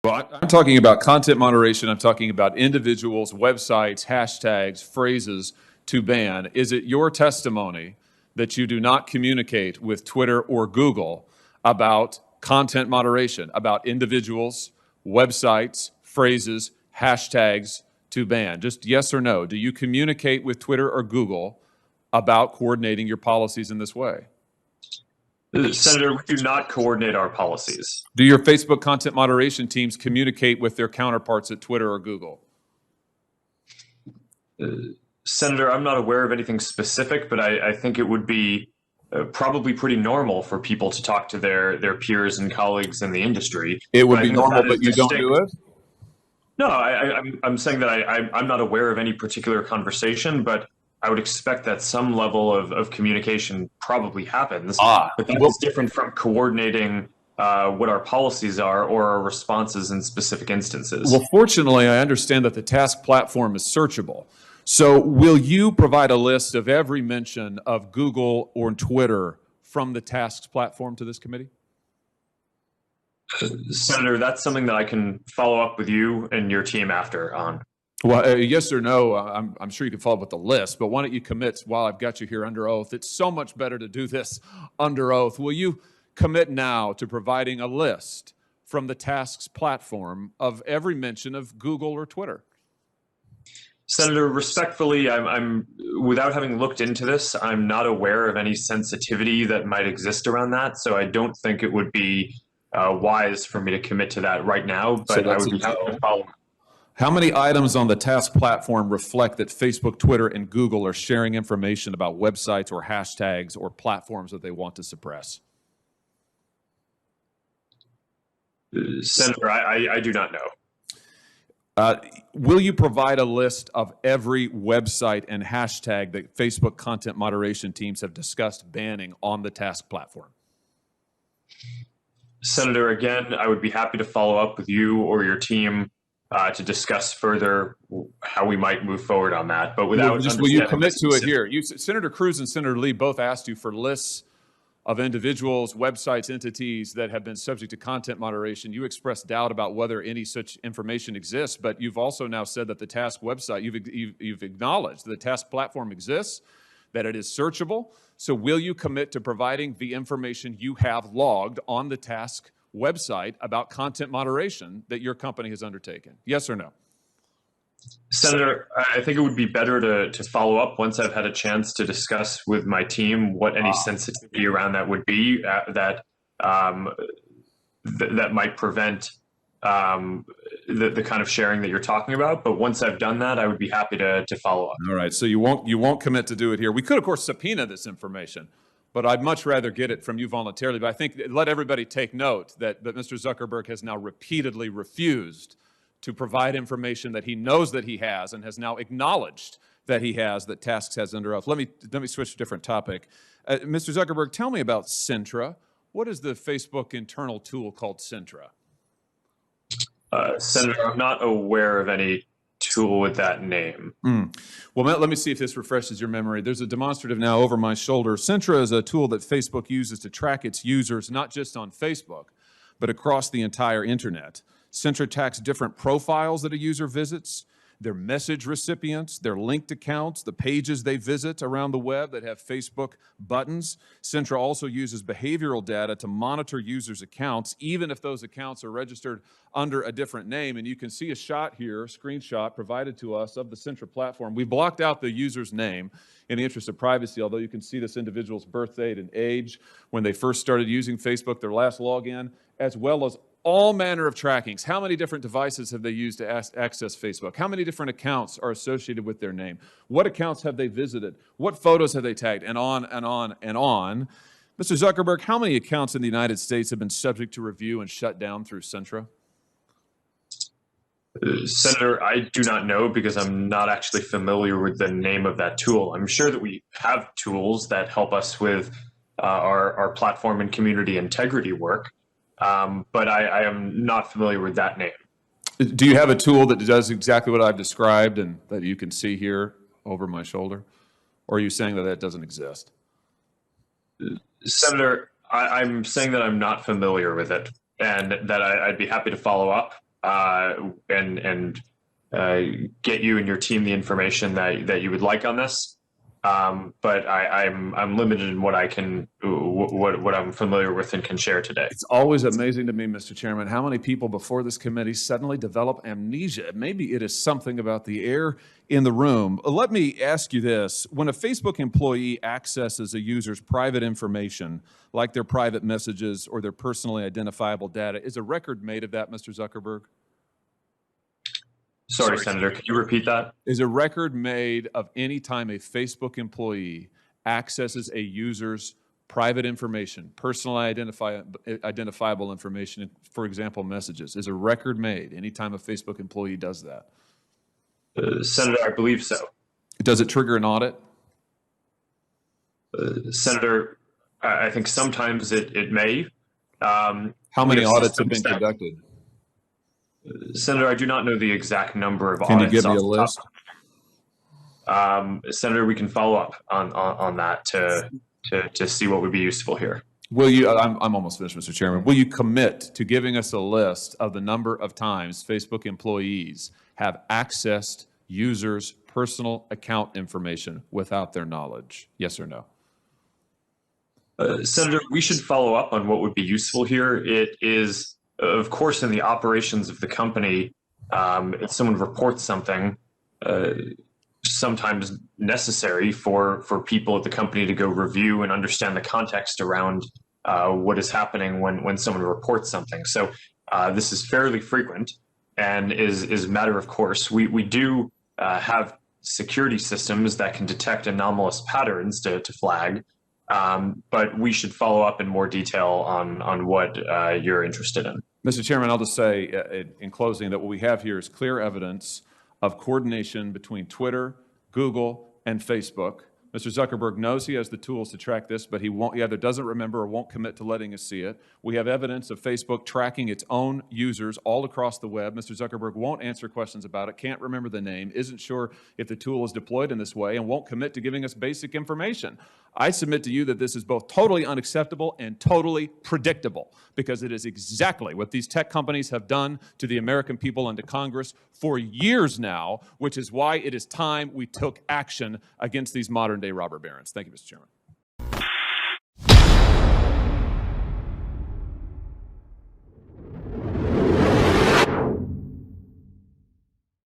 Well, I'm talking about content moderation. I'm talking about individuals, websites, hashtags, phrases to ban. Is it your testimony that you do not communicate with Twitter or Google about content moderation, about individuals, websites, phrases, hashtags to ban? Just yes or no. Do you communicate with Twitter or Google about coordinating your policies in this way? Senator, we do not coordinate our policies. Do your Facebook content moderation teams communicate with their counterparts at Twitter or Google? Senator, I'm not aware of anything specific, but I think it would be probably pretty normal for people to talk to their peers and colleagues in the industry. It would be normal, but you don't do it? No, I'm saying that I'm not aware of any particular conversation, but I would expect that some level of communication probably happens. But that's different from coordinating what our policies are or our responses in specific instances. Well, fortunately, I understand that the task platform is searchable. So will you provide a list of every mention of Google or Twitter from the tasks platform to this committee? Senator, that's something that I can follow up with you and your team after on. Well, yes or no, I'm sure you can follow up with the list, but why don't you commit while I've got you here under oath? It's so much better to do this under oath. Will you commit now to providing a list from the tasks platform of every mention of Google or Twitter? Senator, respectfully, I'm without having looked into this, I'm not aware of any sensitivity that might exist around that. So I don't think it would be wise for me to commit to that right now, but I would be happy to follow up. How many items on the task platform reflect that Facebook, Twitter, and Google are sharing information about websites or hashtags or platforms that they want to suppress? Senator, I do not know. Will you provide a list of every website and hashtag that Facebook content moderation teams have discussed banning on the task platform? Senator, again, I would be happy to follow up with you or your team to discuss further how we might move forward on that. But without will you commit to it here? Senator Cruz and Senator Lee both asked you for lists of individuals, websites, entities that have been subject to content moderation. You expressed doubt about whether any such information exists, but you've also now said that the task website, you've acknowledged the task platform exists, that it is searchable. So will you commit to providing the information you have logged on the task website about content moderation that your company has undertaken? Yes or no? Senator, I think it would be better to follow up once I've had a chance to discuss with my team what any sensitivity around that would be that might prevent the kind of sharing that you're talking about. But once I've done that, I would be happy to follow up. All right. So you won't commit to do it here. We could, of course, subpoena this information, but I'd much rather get it from you voluntarily. But I think let everybody take note that Mr. Zuckerberg has now repeatedly refused to provide information that he knows that he has and has now acknowledged that he has, that Tasks has under oath. Let me switch to a different topic. Mr. Zuckerberg, tell me about Sintra. What is the Facebook internal tool called Sintra? Senator, I'm not aware of any tool with that name. Well, let me see if this refreshes your memory. There's a demonstrative now over my shoulder. Sintra is a tool that Facebook uses to track its users, not just on Facebook, but across the entire internet. Sintra tracks different profiles that a user visits, their message recipients, their linked accounts, the pages they visit around the web that have Facebook buttons. Sintra also uses behavioral data to monitor users' accounts, even if those accounts are registered under a different name. And you can see a shot here, a screenshot provided to us of the Sintra platform. We blocked out the user's name in the interest of privacy, although you can see this individual's birth date and age, when they first started using Facebook, their last login, as well as all manner of trackings. How many different devices have they used to access Facebook? How many different accounts are associated with their name? What accounts have they visited? What photos have they tagged? And on and on and on. Mr. Zuckerberg, how many accounts in the United States have been subject to review and shut down through Sintra? Senator, I do not know because I'm not actually familiar with the name of that tool. I'm sure that we have tools that help us with our platform and community integrity work. But I am not familiar with that name. Do you have a tool that does exactly what I've described and that you can see here over my shoulder? Or are you saying that that doesn't exist? Senator, I'm saying that I'm not familiar with it and that I'd be happy to follow up. and get you and your team the information that you would like on this. But I'm limited in what I can, what I'm familiar with and can share today. It's always amazing to me, Mr. Chairman, how many people before this committee suddenly develop amnesia. Maybe it is something about the air in the room. Let me ask you this. When a Facebook employee accesses a user's private information, like their private messages or their personally identifiable data, is a record made of that, Mr. Zuckerberg? Sorry, Senator, could you repeat that? Is a record made of any time a Facebook employee accesses a user's private information, personally identifiable information, for example, messages? Is a record made any time a Facebook employee does that? Senator, I believe so. Does it trigger an audit? Senator, I think sometimes it may. How many audits have been conducted? Senator, I do not know the exact number of audits. Can you give me a list? Senator, we can follow up on that to see what would be useful here. Will you, I'm almost finished, Mr. Chairman. Will you commit to giving us a list of the number of times Facebook employees have accessed users' personal account information without their knowledge? Yes or no? Senator, we should follow up on what would be useful here. It is, of course, in the operations of the company, if someone reports something, sometimes necessary for people at the company to go review and understand the context around what is happening when someone reports something. So this is fairly frequent and is a matter of course. We do have security systems that can detect anomalous patterns to flag, but we should follow up in more detail on what you're interested in. Mr. Chairman, I'll just say in closing that what we have here is clear evidence of coordination between Twitter, Google, and Facebook. Mr. Zuckerberg knows he has the tools to track this, but he either doesn't remember or won't commit to letting us see it. We have evidence of Facebook tracking its own users all across the web. Mr. Zuckerberg won't answer questions about it, can't remember the name, isn't sure if the tool is deployed in this way, and won't commit to giving us basic information. I submit to you that this is both totally unacceptable and totally predictable, because it is exactly what these tech companies have done to the American people and to Congress for years now, which is why it is time we took action against these modern-day robber barons. Thank you, Mr. Chairman.